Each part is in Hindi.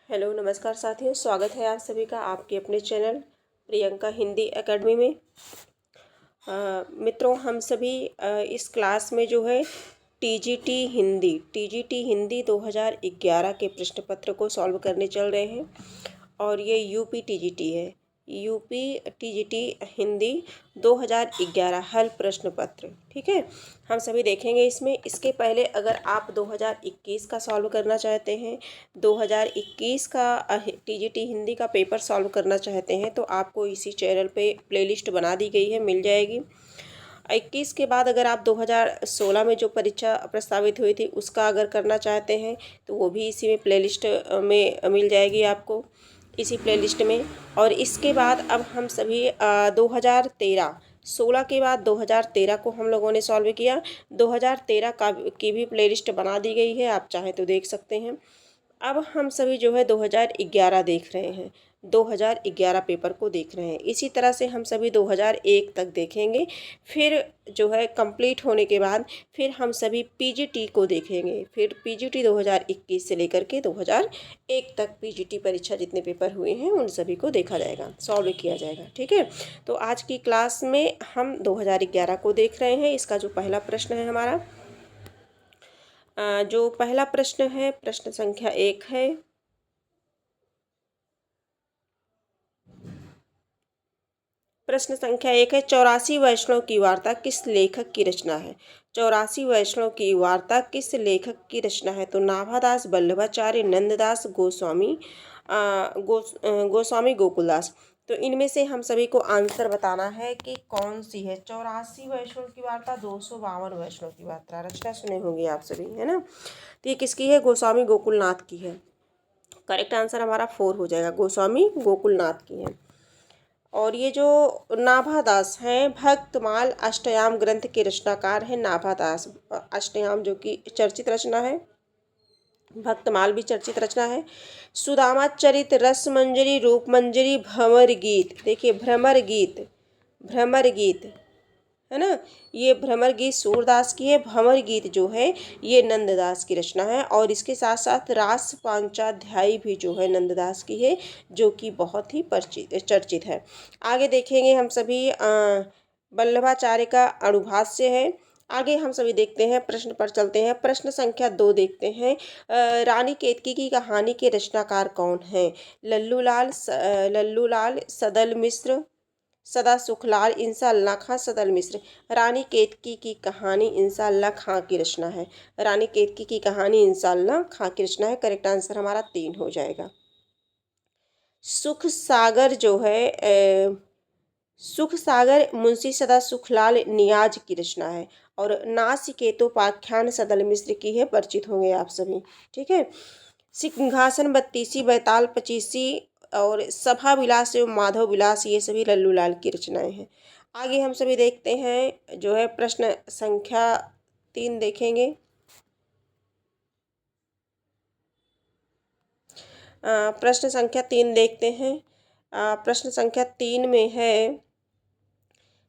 हेलो नमस्कार साथियों, स्वागत है आप सभी का आपके अपने चैनल प्रियंका हिंदी एकेडमी में। मित्रों, हम सभी इस क्लास में जो है टीजीटी हिंदी 2011 के प्रश्न पत्र को सॉल्व करने चल रहे हैं। और ये यूपी टीजीटी है, यूपी टीजीटी हिंदी 2011 हल प्रश्न पत्र। ठीक है, हम सभी देखेंगे इसमें। इसके पहले अगर आप 2021 का सॉल्व करना चाहते हैं, 2021 का टीजीटी हिंदी का पेपर सॉल्व करना चाहते हैं, तो आपको इसी चैनल पे प्लेलिस्ट बना दी गई है, मिल जाएगी। 21 के बाद अगर आप 2016 में जो परीक्षा प्रस्तावित हुई थी उसका अगर करना चाहते हैं तो वो भी इसी में प्लेलिस्ट में मिल जाएगी आपको, इसी प्लेलिस्ट में। और इसके बाद अब हम सभी 2013 के बाद 2013 को हम लोगों ने सॉल्व किया। 2013 का की भी प्लेलिस्ट बना दी गई है, आप चाहे तो देख सकते हैं। अब हम सभी जो है 2011 देख रहे हैं, 2011 पेपर को देख रहे हैं। इसी तरह से हम सभी 2001 तक देखेंगे। फिर जो है कंप्लीट होने के बाद फिर हम सभी पीजीटी को देखेंगे। फिर पीजीटी 2021 से लेकर के 2001 तक पीजीटी परीक्षा जितने पेपर हुए हैं उन सभी को देखा जाएगा, सॉल्व किया जाएगा। ठीक है, तो आज की क्लास में हम 2011 को देख रहे हैं। इसका जो पहला प्रश्न है हमारा, जो पहला प्रश्न है, प्रश्न संख्या 1 है। प्रश्न संख्या 1 है, 84 वैष्णव की वार्ता किस लेखक की रचना है? 84 वैष्णव की वार्ता किस लेखक की रचना है? तो नाभादास, वल्लभाचार्य, नंददास, गोस्वामी गोकुलदास। तो इनमें से हम सभी को आंसर बताना है कि कौन सी है। 84 वैष्णव की वार्ता, 252 वैष्णव की वार्ता, रचना सुने होंगे आप सभी, है ना। तो ये किसकी है? गोस्वामी गोकुलनाथ की है। करेक्ट आंसर हमारा 4 हो जाएगा, गोस्वामी गोकुलनाथ की है। और ये जो नाभादास हैं, भक्तमाल अष्टयाम ग्रंथ के रचनाकार हैं नाभादास। अष्टयाम जो कि चर्चित रचना है, भक्तमाल भी चर्चित रचना है। सुदामा चरित, रस मंजरी, रूप मंजरी, भ्रमर गीत। देखिए भ्रमर गीत है ना, ये भ्रमर गीत सूरदास की है। भंवर गीत जो है ये नंददास की रचना है। और इसके साथ साथ रास पांचाध्यायी भी जो है नंददास की है, जो कि बहुत ही चर्चित है। आगे देखेंगे हम सभी वल्लभाचार्य का अणुभाष्य है। आगे हम सभी देखते हैं, प्रश्न पर चलते हैं। प्रश्न संख्या 2 देखते हैं। रानी केतकी की कहानी के रचनाकार कौन हैं? लल्लूलाल, सदल मिश्र, सदा सुखलाल, इंसाअल्लाह खां, सदल मिश्र। रानी केतकी की कहानी इंसाअल्लाह खां की रचना है। रानी केतकी की कहानी इंसाअल्लाह खां की रचना है। करेक्ट आंसर हमारा 3 हो जाएगा। सुख सागर जो है सुख सागर मुंशी सदा सुखलाल नियाज की रचना है। और नासिकेतोपाख्यान सदल मिश्र की है, परिचित होंगे आप सभी। ठीक है, सिंहासन बत्तीसी, बैताल पचीसी और सभा विलास एवं माधव विलास, ये सभी लल्लूलाल की रचनाएं हैं। आगे हम सभी देखते हैं जो है प्रश्न संख्या 3 देखेंगे। प्रश्न संख्या 3 देखते हैं। प्रश्न संख्या 3 में है,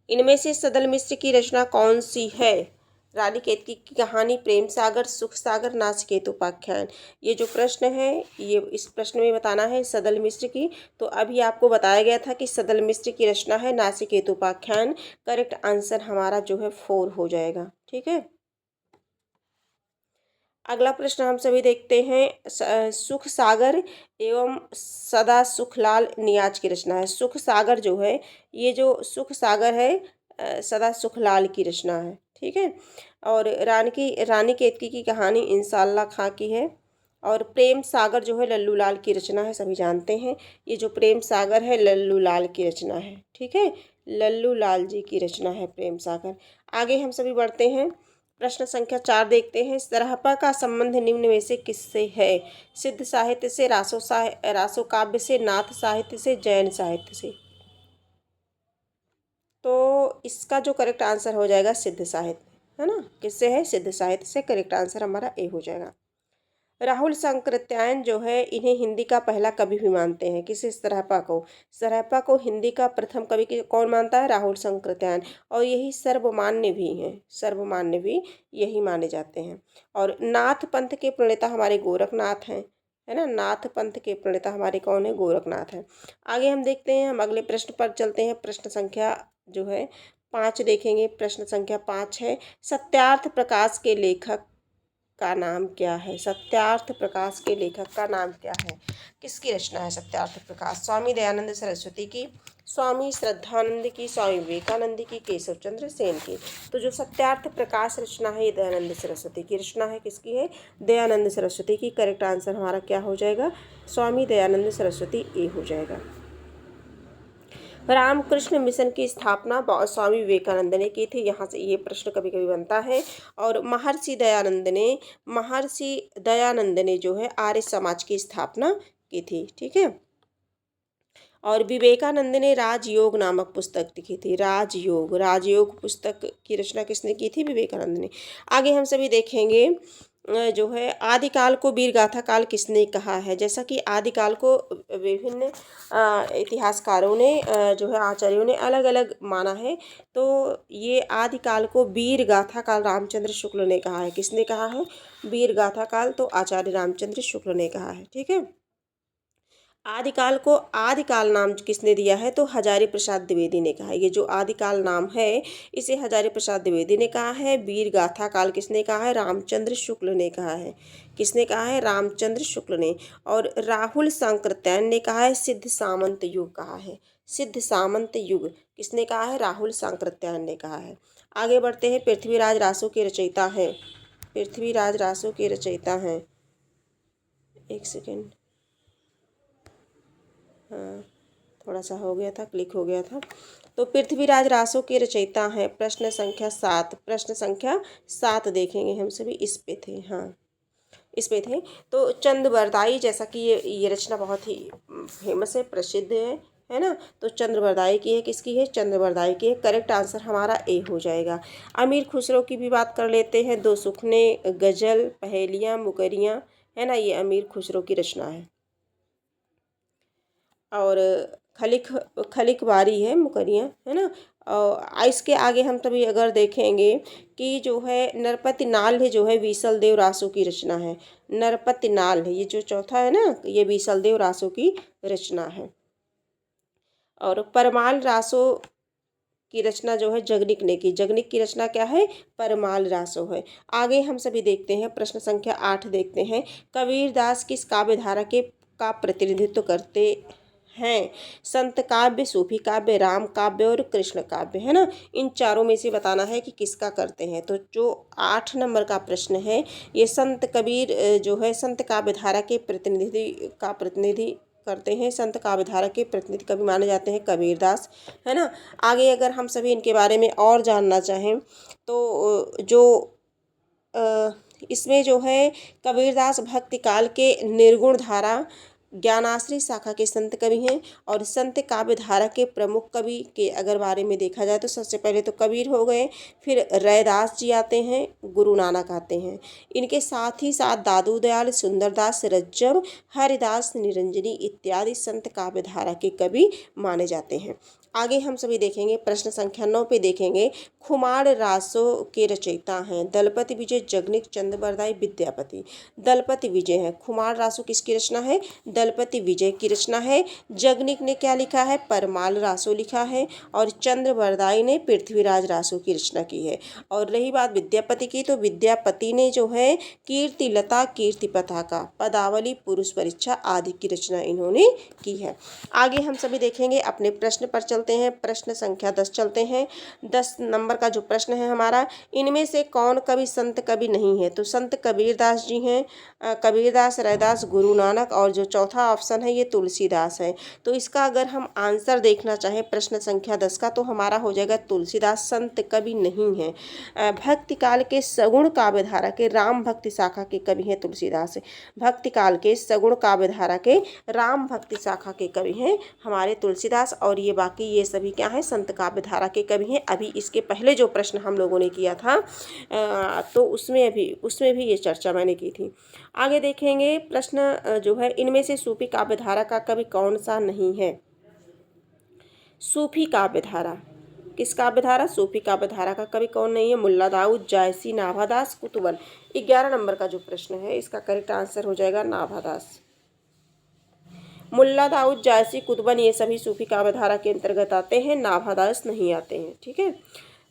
इनमें से सदल मिश्र की रचना कौन सी है? रानी केतकी की कहानी, प्रेम सागर, सुख सागर, नासिकेतोपाख्यान। ये जो प्रश्न है, ये इस प्रश्न में बताना है सदल मिश्र की। तो अभी आपको बताया गया था कि सदल मिश्र की रचना है नासिकेतोपाख्यान। करेक्ट आंसर हमारा जो है 4 हो जाएगा। ठीक है, अगला प्रश्न हम सभी देखते हैं। सुख सागर एवं सदा सुखलाल नियाज की रचना है। सुख सागर जो है, ये जो सुख सागर है सदा सुखलाल की रचना है। ठीक है, और रानी केतकी की कहानी इंसाअल्लाह खां की है। और प्रेम सागर जो है लल्लूलाल की रचना है, सभी जानते हैं। ये जो प्रेम सागर है लल्लूलाल की रचना है। ठीक है, लल्लूलाल जी की रचना है प्रेम सागर। आगे हम सभी बढ़ते हैं। प्रश्न संख्या 4 देखते हैं। सरहपा का संबंध निम्न में से किससे है? सिद्ध साहित्य से, रासो काव्य से, नाथ साहित्य से, जैन साहित्य से। तो इसका जो करेक्ट आंसर हो जाएगा सिद्ध साहित्य, है ना। किससे है? सिद्ध साहित्य से। करेक्ट आंसर हमारा ए हो जाएगा। राहुल सांकृत्यायन जो है, इन्हें हिंदी का पहला कवि भी मानते हैं। किसे? सरहपा को। सरहपा को हिंदी का प्रथम कवि कौन मानता है? राहुल सांकृत्यायन। और यही सर्वमान्य भी हैं, सर्वमान्य भी यही माने जाते हैं। और नाथ पंथ के प्रणेता हमारे गोरखनाथ हैं। है ना। नाथ पंथ के प्रणेता हमारे कौन है, गोरखनाथ है। आगे हम देखते हैं, हम अगले प्रश्न पर चलते हैं। प्रश्न संख्या जो है 5 देखेंगे। प्रश्न संख्या 5 है, सत्यार्थ प्रकाश के लेखक का नाम क्या है। सत्यार्थ प्रकाश के लेखक का नाम क्या है, किसकी रचना है सत्यार्थ प्रकाश। स्वामी दयानंद सरस्वती की, स्वामी श्रद्धानंद की, स्वामी विवेकानंद की, केशव चंद्र सेन की। तो जो सत्यार्थ प्रकाश रचना है ये दयानंद सरस्वती की रचना है। किसकी है, दयानंद सरस्वती की। करेक्ट आंसर हमारा क्या हो जाएगा, स्वामी दयानंद सरस्वती ए हो जाएगा। रामकृष्ण मिशन की स्थापना स्वामी विवेकानंद ने की थी। यहाँ से ये प्रश्न कभी कभी बनता है। और महर्षि दयानंद ने जो है आर्य समाज की स्थापना की थी। ठीक है। और विवेकानंद ने राजयोग नामक पुस्तक लिखी थी। राजयोग पुस्तक की रचना किसने की थी, विवेकानंद ने। आगे हम सभी देखेंगे जो है आदिकाल को वीर गाथा काल किसने कहा है। जैसा कि आदिकाल को विभिन्न इतिहासकारों ने जो है आचार्यों ने अलग अलग माना है। तो ये आदिकाल को वीर गाथा काल रामचंद्र शुक्ल ने कहा है। किसने कहा है, वीर गाथा काल, तो आचार्य रामचंद्र शुक्ल ने कहा है। ठीक है। आदिकाल को आदिकाल नाम किसने दिया है, तो हजारी प्रसाद द्विवेदी ने कहा है। ये जो आदिकाल नाम है इसे हजारी प्रसाद द्विवेदी ने कहा है। वीर गाथा काल किसने कहा है, रामचंद्र शुक्ल ने कहा है। किसने कहा है, रामचंद्र शुक्ल ने। और राहुल सांकृत्यायन ने कहा है सिद्ध सामंत युग कहा है। सिद्ध सामंत युग किसने कहा है, राहुल सांकृत्यायन ने कहा है। आगे बढ़ते हैं, पृथ्वीराज रासो के रचयिता हैं। पृथ्वीराज रासो के रचयिता हैं, एक सेकेंड, हाँ थोड़ा सा हो गया था, क्लिक हो गया था। तो पृथ्वीराज रासो के रचयिता हैं। प्रश्न संख्या 7, प्रश्न संख्या 7 देखेंगे हम सभी। इस पे थे, हाँ इस पे थे। तो चंद्रबरदाई, जैसा कि ये रचना बहुत ही फेमस है, प्रसिद्ध है ना। तो चंद्रबरदाई की है। किसकी है, चंद्रबरदाई की है। करेक्ट आंसर हमारा ए हो जाएगा। अमीर खुसरो की भी बात कर लेते हैं। दो सुखने, गजल, पहेलियाँ, मुकरियाँ, है ना, ये अमीर खुसरो की रचना है। और खलिक बारी है, मुकरियाँ, है ना। और इसके आगे हम तभी अगर देखेंगे कि जो है नरपति नाल है, जो है बीसल देव रासो की रचना है। नरपति नाल है, ये जो चौथा है ना, ये बीसल देव रासो की रचना है। और परमाल रासो की रचना जो है जगनिक ने की। जगनिक की रचना क्या है, परमाल रासो है। आगे हम सभी देखते हैं, प्रश्न संख्या 8 देखते हैं। कबीरदास किस काव्य धारा के का प्रतिनिधित्व करते हैं। संत काव्य, सूफी काव्य, राम काव्य और कृष्ण काव्य, है ना। इन चारों में से बताना है कि किसका करते हैं। तो जो 8 नंबर का प्रश्न है ये संत कबीर जो है संत काव्य धारा के प्रतिनिधि करते हैं। संत काव्यधारा के प्रतिनिधि कवि माने जाते हैं कबीरदास, है ना। आगे अगर हम सभी इनके बारे में और जानना चाहें तो जो इसमें जो है कबीरदास भक्ति काल के निर्गुण धारा ज्ञानाश्री शाखा के संत कवि हैं। और संत काव्य धारा के प्रमुख कवि के अगर बारे में देखा जाए तो सबसे पहले तो कबीर हो गए, फिर रैदास जी आते हैं, गुरु नानक आते हैं। इनके साथ ही साथ दादू दयाल, सुंदरदास, रज्जव, हरिदास, निरंजनी इत्यादि संत काव्य धारा के कवि माने जाते हैं। आगे हम सभी देखेंगे, प्रश्न संख्या 9 पे देखेंगे। खुमार रासो के रचयिता हैं दलपति विजय, जगनिक, चंद्रबरदाई, विद्यापति। दलपति विजय है। खुमार रासो किसकी रचना है, दलपति विजय की रचना है। जगनिक ने क्या लिखा है, परमाल रासो लिखा है। और चंद्रबरदाई ने पृथ्वीराज रासो की रचना की है। और रही बात विद्यापति की, तो विद्यापति ने जो है कीर्ति लता, कीर्ति पताका, पदावली, पुरुष परीक्षा आदि की रचना इन्होंने की है। आगे हम सभी देखेंगे, अपने प्रश्न पर चलते हैं। प्रश्न संख्या 10 चलते हैं। 10 नंबर का जो प्रश्न है हमारा, इनमें से कौन कवि संत कवि नहीं है। तो संत कबीरदास जी हैं, कबीरदास, रैदास, गुरु नानक, और जो चौथा ऑप्शन है ये तुलसीदास है। तो इसका अगर हम आंसर देखना चाहें प्रश्न संख्या 10 का, तो हमारा हो जाएगा तुलसीदास संत कवि नहीं है। भक्ति काल के सगुण काव्यधारा के राम भक्ति शाखा के कवि हैं तुलसीदास। भक्ति काल के सगुण काव्यधारा के राम भक्ति शाखा के कवि हैं हमारे तुलसीदास। और ये बाकी ये सभी क्या हैं, संत काव्य धारा के कवि हैं। अभी इसके पहले जो प्रश्न हम लोगों ने किया था तो उसमें भी ये चर्चा मैंने की थी। आगे देखेंगे, प्रश्न जो है, इनमें से सूफी काव्य धारा का कवि कौन सा नहीं है। सूफी काव्य धारा, किस काव्य धारा, सूफी काव्य धारा का कवि कौन नहीं है। मुल्ला दाऊद, जायसी, नाभादास, कुतुबन। 11 नंबर का जो प्रश्न है इसका करेक्ट आंसर हो जाएगा नाभादास। मुल्ला दाऊद, जायसी, कुतुबन ये सभी सूफी काव्यधारा के अंतर्गत आते हैं, नाभादास नहीं आते हैं। ठीक है,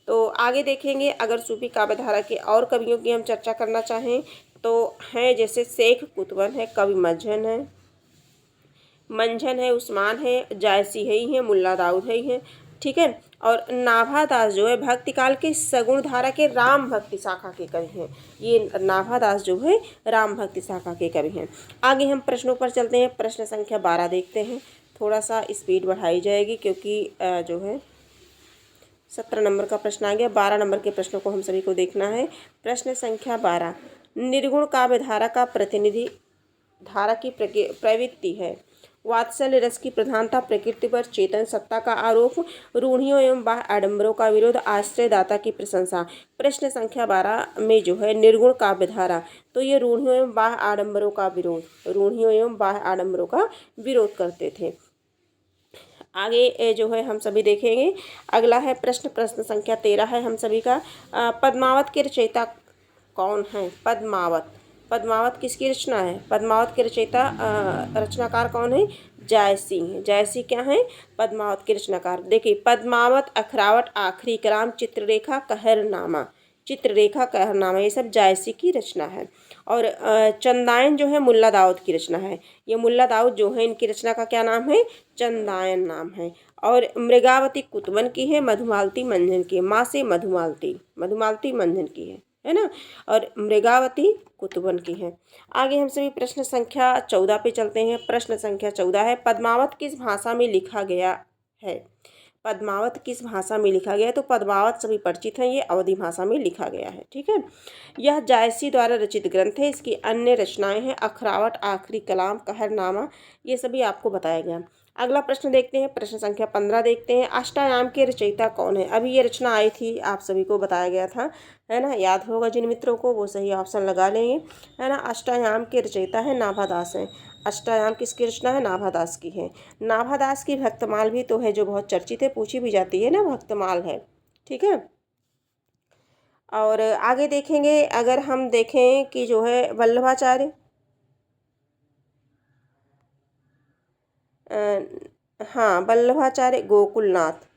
तो आगे देखेंगे अगर सूफी काव्यधारा के और कवियों की हम चर्चा करना चाहें तो हैं जैसे शेख कुतुबन है, कवि मंझन है, उस्मान है, जायसी है ही है, मुल्ला दाऊद है ही है। ठीक है, और नाभादास जो है भक्ति काल के सगुण धारा के राम भक्ति शाखा के कवि हैं। ये नाभादास जो है राम भक्ति शाखा के कवि हैं। आगे हम प्रश्नों पर चलते हैं। प्रश्न संख्या 12 देखते हैं। थोड़ा सा स्पीड बढ़ाई जाएगी क्योंकि जो है 17 नंबर का प्रश्न आ गया, 12 नंबर के प्रश्नों को हम सभी को देखना है। प्रश्न संख्या 12, निर्गुण काव्य धारा का प्रतिनिधि धारा की प्रवृत्ति है। वात्सल्य रस की प्रधानता, प्रकृति पर चेतन सत्ता का आरोप, रूढ़ियों एवं बाह्य आडंबरों का विरोध, आश्रयदाता की प्रशंसा। प्रश्न संख्या 12 में जो है निर्गुण काव्य धारा, तो ये रूढ़ियों एवं बाह्य आडंबरों का विरोध करते थे। आगे जो है हम सभी देखेंगे। अगला है प्रश्न संख्या 13 है हम सभी का। पद्मावत के रचयिता कौन है? पद्मावत किसकी रचना है? पद्मावत के रचनाकार कौन है? जायसी हैं। जायसी क्या है? पद्मावत के रचनाकार। देखिए, पद्मावत, अखरावट, आखिरी कलाम, चित्ररेखा, कहरनामा ये सब जायसी की रचना है। और चंदायन जो है मुल्ला दाऊद की रचना है। ये मुल्ला दाऊद जो है इनकी रचना का क्या नाम है? चंदायन नाम है। और मृगावती कुतुबन की है, मधुमालती मंझन की है। माँ से मधुमालती मंझन की है ना, और मृगावती कुतुबन की है। आगे हम सभी प्रश्न संख्या 14 पे चलते हैं। प्रश्न संख्या 14 है, पद्मावत किस भाषा में लिखा गया है? पद्मावत किस भाषा में लिखा गया है? तो पद्मावत सभी परिचित हैं, ये अवधी भाषा में लिखा गया है। ठीक है, यह जायसी द्वारा रचित ग्रंथ है। इसकी अन्य रचनाएं हैं अखरावट, आखिरी कलाम, कहरनामा, ये सभी आपको बताया गया। अगला प्रश्न देखते हैं। प्रश्न संख्या 15 देखते हैं। अष्टायाम के रचयिता कौन है? अभी ये रचना आई थी, आप सभी को बताया गया था, है ना। याद होगा जिन मित्रों को, वो सही ऑप्शन लगा लेंगे, है ना। अष्टायाम के रचयिता है नाभादास हैं। अष्टायाम किसकी रचना है? नाभादास की है। नाभादास की भक्तमाल भी तो है जो बहुत चर्चित है, पूछी भी जाती है ना, भक्तमाल है। ठीक है, और आगे देखेंगे अगर हम देखें कि जो है वल्लभाचार्य, हाँ वल्लभाचार्य गोकुलनाथ।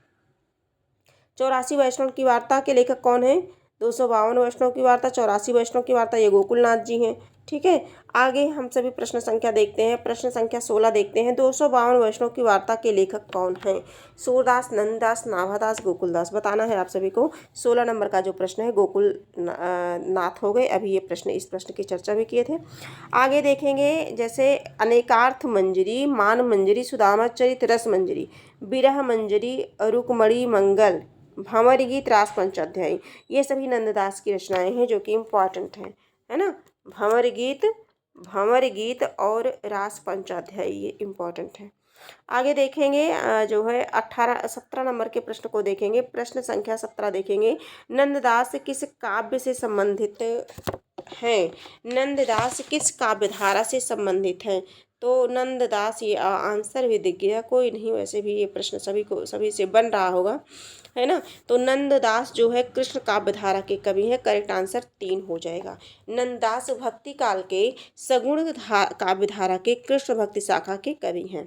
84 वैष्णव की वार्ता के लेखक कौन है? 252 वैष्णव की वार्ता, 84 वैष्णव की वार्ता, ये गोकुलनाथ जी हैं। ठीक है, आगे हम सभी प्रश्न संख्या देखते हैं। प्रश्न संख्या 16 देखते हैं। 252 वैष्णव की वार्ता के लेखक कौन हैं? सूरदास, नंददास, नाभादास, गोकुलदास। बताना है आप सभी को। 16 नंबर का जो प्रश्न है गोकुल नाथ हो गए। अभी ये प्रश्न, इस प्रश्न की चर्चा भी किए थे। आगे देखेंगे जैसे अनेकार्थ मंजरी, मान मंजरी, सुदामा चरित, रस मंजरी, विरह मंजरी, रुकमणी मंगल, भंवर गीत, रास पंचाध्यायी, ये सभी नंददास की रचनाएं हैं जो कि इम्पॉर्टेंट हैं, है ना। भंवर गीत और रास पंचाध्यायी ये इम्पॉर्टेंट है। आगे देखेंगे जो है 17 नंबर के प्रश्न को देखेंगे। प्रश्न संख्या 17 देखेंगे। नंददास किस काव्य से संबंधित हैं? नंददास किस काव्यधारा से संबंधित हैं? तो नंददास, ये आंसर भी दिख गया, कोई नहीं, वैसे भी ये प्रश्न सभी से बन रहा होगा, है ना। तो नंददास जो है कृष्ण काव्यधारा के कवि हैं। करेक्ट आंसर 3 हो जाएगा। नंददास भक्ति काल के सगुण काव्यधारा के कृष्ण भक्ति शाखा के कवि हैं।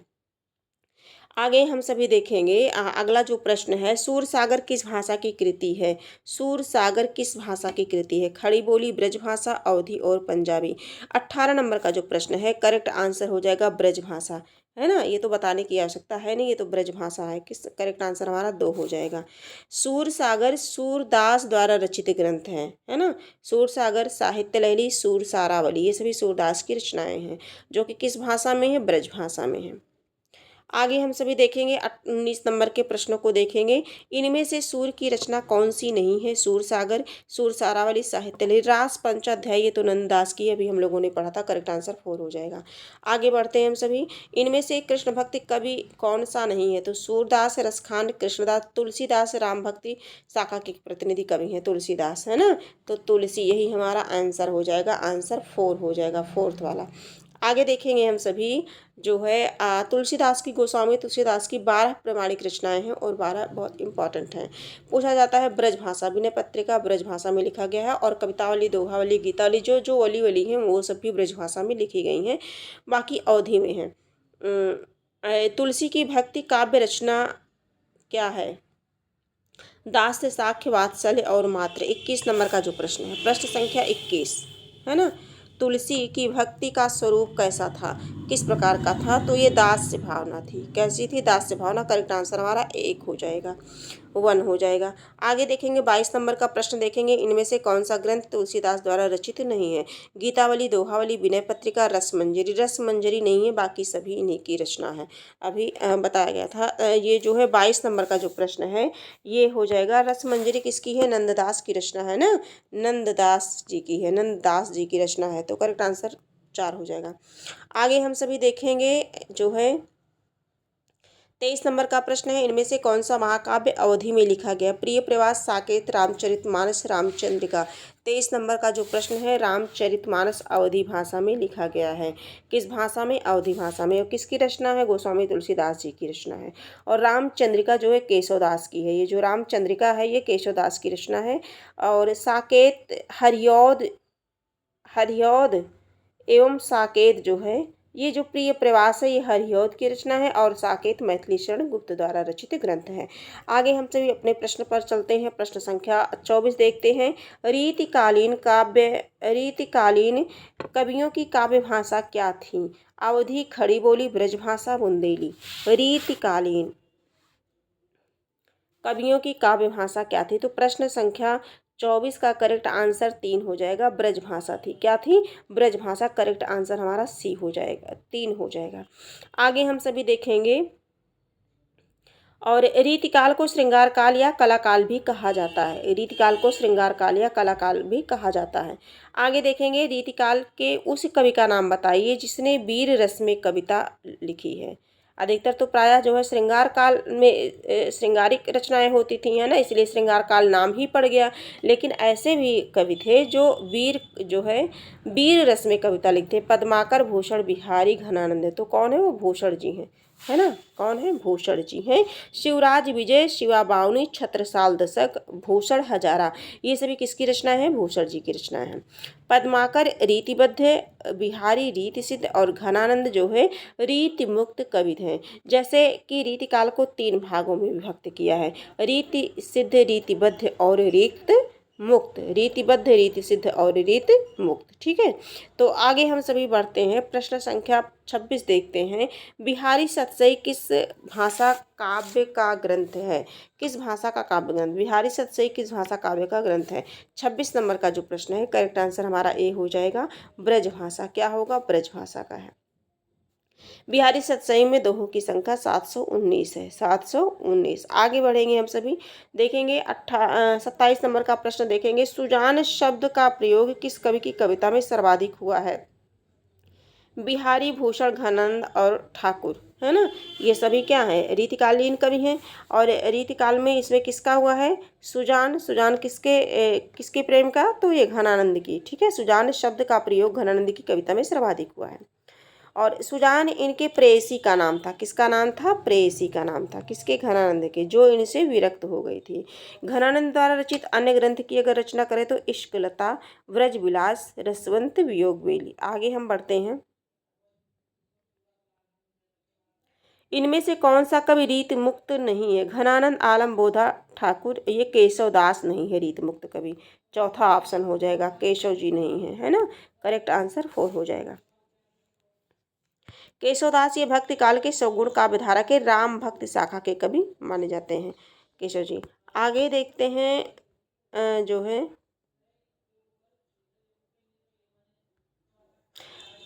आगे हम सभी देखेंगे अगला जो प्रश्न है, सूरसागर किस भाषा की कृति है? सूरसागर किस भाषा की कृति है? खड़ी बोली, ब्रजभाषा, अवधी और पंजाबी। 18 नंबर का जो प्रश्न है करेक्ट आंसर हो जाएगा ब्रजभाषा, है ना। ये तो बताने की आवश्यकता है नहीं, ये तो ब्रजभाषा है। किस करेक्ट आंसर हमारा 2 हो जाएगा। सूरसागर सूरदास द्वारा रचित ग्रंथ है ना। सूरसागर, साहित्य लहरी, सूरसारावली, ये सभी सूरदास की रचनाएं हैं जो कि किस भाषा में है? ब्रजभाषा में है। आगे हम सभी देखेंगे 19 नंबर के प्रश्नों को देखेंगे। इनमें से सूर की रचना कौन सी नहीं है? सूरसागर, सूरसारावली, साहित्य लहरी, रास पंचाध्यायी, ये तो नंददास की अभी हम लोगों ने पढ़ा था। करेक्ट आंसर 4 हो जाएगा। आगे बढ़ते हैं हम सभी। इनमें से कृष्ण भक्ति कवि कौन सा नहीं है? तो सूरदास, रसखांड, कृष्णदास, तुलसीदास, राम भक्ति शाखा के प्रतिनिधि कवि हैं तुलसीदास, है ना। तो तुलसी, यही हमारा आंसर हो जाएगा। आंसर 4 हो जाएगा, 4th वाला। आगे देखेंगे हम सभी जो है तुलसीदास की, गोस्वामी तुलसीदास की 12 प्रामाणिक रचनाएं हैं और 12 बहुत इंपॉर्टेंट हैं। पूछा जाता है ब्रजभाषा, विनय पत्रिका ब्रजभाषा में लिखा गया है, और कवितावली, दोहावली, गीतावली जो वली हैं वो सब भी ब्रजभाषा में लिखी गई हैं, बाकी अवधी में हैं। तुलसी की भक्ति काव्य रचना क्या है? दास्य, साक्ष्य, वात्सल्य और मात्र। 21 नंबर का जो प्रश्न है, प्रश्न संख्या 21, है ना। तुलसी की भक्ति का स्वरूप कैसा था, किस प्रकार का था? तो ये दास्य भावना थी। कैसी थी? दास्य भावना। करेक्ट आंसर हमारा 1 हो जाएगा, 1 हो जाएगा। आगे देखेंगे 22 नंबर का प्रश्न देखेंगे, इनमें से कौन सा ग्रंथ तुलसीदास द्वारा रचित नहीं है? गीतावली, दोहावली, विनय पत्रिका, रसमंजरी। रसमंजरी नहीं है, बाकी सभी इन्हीं की रचना है। अभी बताया गया था। ये जो है 22 नंबर का जो प्रश्न है ये हो जाएगा। रसमंजरी किसकी है? नंददास की रचना है ना, नंददास जी की है, नंददास जी की रचना है। तो करेक्ट आंसर 4 हो जाएगा। आगे हम सभी देखेंगे जो है 23 नंबर का प्रश्न है, इनमें से कौन सा महाकाव्य अवधि में लिखा गया? प्रिय प्रवास, साकेत, रामचरितमानस, रामचंद्रिका। 23 नंबर का जो प्रश्न है, रामचरितमानस अवधि भाषा में लिखा गया है। किस भाषा में? अवधि भाषा में। और किसकी रचना है? गोस्वामी तुलसीदास जी की रचना है। और रामचंद्रिका जो है केशवदास की है। ये जो रामचंद्रिका है ये केशवदास की रचना है। और साकेत हरिऔध एवं साकेत जो है, ये जो प्रिय प्रवास है ये हरिऔध की रचना है। और साकेत मैथिली शरण गुप्त द्वारा रचित ग्रंथ है। आगे हम सभी अपने प्रश्न पर चलते हैं। प्रश्न संख्या 24 देखते हैं। रीतिकालीन कवियों की काव्य भाषा क्या थी? अवधी, खड़ी बोली, ब्रजभाषा, बुंदेली। रीतिकालीन कवियों की काव्य भाषा क्या थी? तो प्रश्न संख्या 24 का करेक्ट आंसर 3 हो जाएगा। ब्रजभाषा थी। क्या थी? ब्रजभाषा। करेक्ट आंसर हमारा सी हो जाएगा, 3 हो जाएगा। आगे हम सभी देखेंगे। और रीतिकाल को श्रृंगार काल या कलाकाल भी कहा जाता है। रीतिकाल को श्रृंगार काल या कलाकाल भी कहा जाता है। आगे देखेंगे, रीतिकाल के उस कवि का नाम बताइए जिसने वीर रस में कविता लिखी है। अधिकतर तो प्रायः जो है श्रृंगार काल में श्रृंगारिक रचनाएं होती थी, है ना, इसलिए श्रृंगार काल नाम ही पड़ गया। लेकिन ऐसे भी कवि थे जो वीर रस में कविता लिखते। पद्माकर, भूषण, बिहारी, घनानंद। तो कौन है वो? भूषण जी हैं, है ना। कौन है? भूषण जी हैं। शिवराज विजय, शिवा बावनी, छत्रसाल दशक, भूषण हजारा। ये सभी किसकी रचना है? भूषण जी की रचना है। पद्माकर रीतिबद्ध, बिहारी रीति सिद्ध और घनानंद जो है रीति मुक्त कवि हैं। जैसे कि रीतिकाल को 3 भागों में विभक्त किया है, रीति सिद्ध, रीतिबद्ध और रीत मुक्त। रीतिबद्ध, रीति सिद्ध और रीत मुक्त। ठीक है। तो आगे हम सभी बढ़ते हैं। प्रश्न संख्या 26 देखते हैं। बिहारी सतसई किस भाषा काव्य का ग्रंथ है? किस भाषा का काव्य ग्रंथ? बिहारी सतसई किस भाषा काव्य का ग्रंथ है? 26 नंबर का जो प्रश्न है करेक्ट आंसर हमारा ए हो जाएगा। ब्रज भाषा। क्या होगा? ब्रज भाषा का है। बिहारी सतसई में दोहों की संख्या 719 है, 719। आगे बढ़ेंगे हम सभी देखेंगे। 27 नंबर का प्रश्न देखेंगे। सुजान शब्द का प्रयोग किस कवि की कविता में सर्वाधिक हुआ है? बिहारी, भूषण, घनानंद और ठाकुर, है ना। ये सभी क्या है? रीतिकालीन कवि हैं। और रीतिकाल में इसमें किसका हुआ है? सुजान। सुजान किसके प्रेम का? तो ये घनानंद की। ठीक है। सुजान शब्द का प्रयोग घनानंद की कविता में सर्वाधिक हुआ है। और सुजान इनके प्रेयसी का नाम था। किसका नाम था? प्रेयसी का नाम था। किसके? घनानंद के, जो इनसे विरक्त हो गई थी। घनानंद द्वारा रचित अन्य ग्रंथ की अगर रचना करें तो इश्कलता, व्रजविलास, रसवंत, वियोगवेली। आगे हम बढ़ते हैं। इनमें से कौन सा कवि रीत मुक्त नहीं है? घनानंद, आलम, बोधा, ठाकुर। ये केशवदास नहीं है रीत मुक्त कवि। चौथा ऑप्शन हो जाएगा, केशव जी नहीं है, है ना। करेक्ट आंसर 4 हो जाएगा। केशवदास ये भक्ति काल के सगुण काव्यधारा के राम भक्ति शाखा के कवि माने जाते हैं, केशव जी। आगे देखते हैं जो है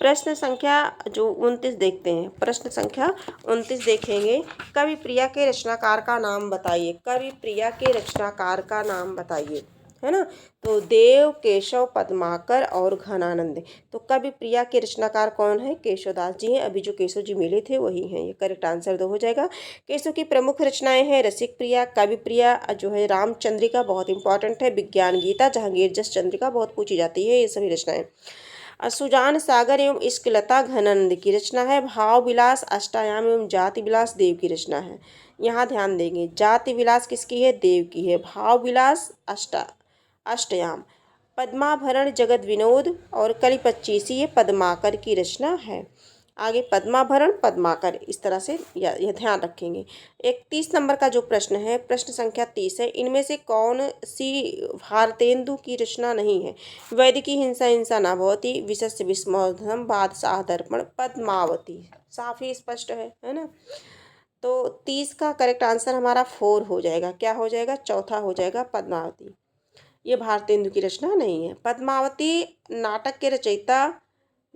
प्रश्न संख्या जो 29 देखते हैं। प्रश्न संख्या 29 देखेंगे। कवि प्रिया के रचनाकार का नाम बताइए। कवि प्रिया के रचनाकार का नाम बताइए, है ना। तो देव, केशव, पद्माकर और घनानंद। तो कवि प्रिया के रचनाकार कौन है? केशवदास जी हैं। अभी जो केशव जी मिले थे वही हैं। ये करेक्ट आंसर 2 हो जाएगा। केशव की प्रमुख रचनाएं हैं रसिक प्रिया, कवि प्रिया जो है, रामचंद्रिका बहुत इंपॉर्टेंट है, विज्ञान गीता, जहांगीर जस चंद्रिका बहुत पूछी जाती है ये सभी रचनाएं। सुजान सागर एवं इश्कलता घनानंद की रचना है। भाव विलास, अष्टायाम एवं जाति विलास देव की रचना है। यहाँ ध्यान देंगे, जाति विलास किसकी है? देव की है। भाव विलास अष्टयाम। पद्माभरण, जगत विनोद और कली 25 ये पद्माकर की रचना है। आगे पद्माभरण पद्माकर, इस तरह से यह ध्यान रखेंगे। 31 नंबर का जो प्रश्न है, प्रश्न संख्या 30 है, इनमें से कौन सी भारतेंदु की रचना नहीं है? वैदिकी हिंसा हिंसा न भवति, विशस्य विस्मोधनम, बादशाह दर्पण, पद्मावती। साफ ही स्पष्ट है ना। तो 30 का करेक्ट आंसर हमारा 4 हो जाएगा। क्या हो जाएगा? चौथा हो जाएगा पद्मावती। ये भारतेंदु की रचना नहीं है। पद्मावती नाटक के रचयिता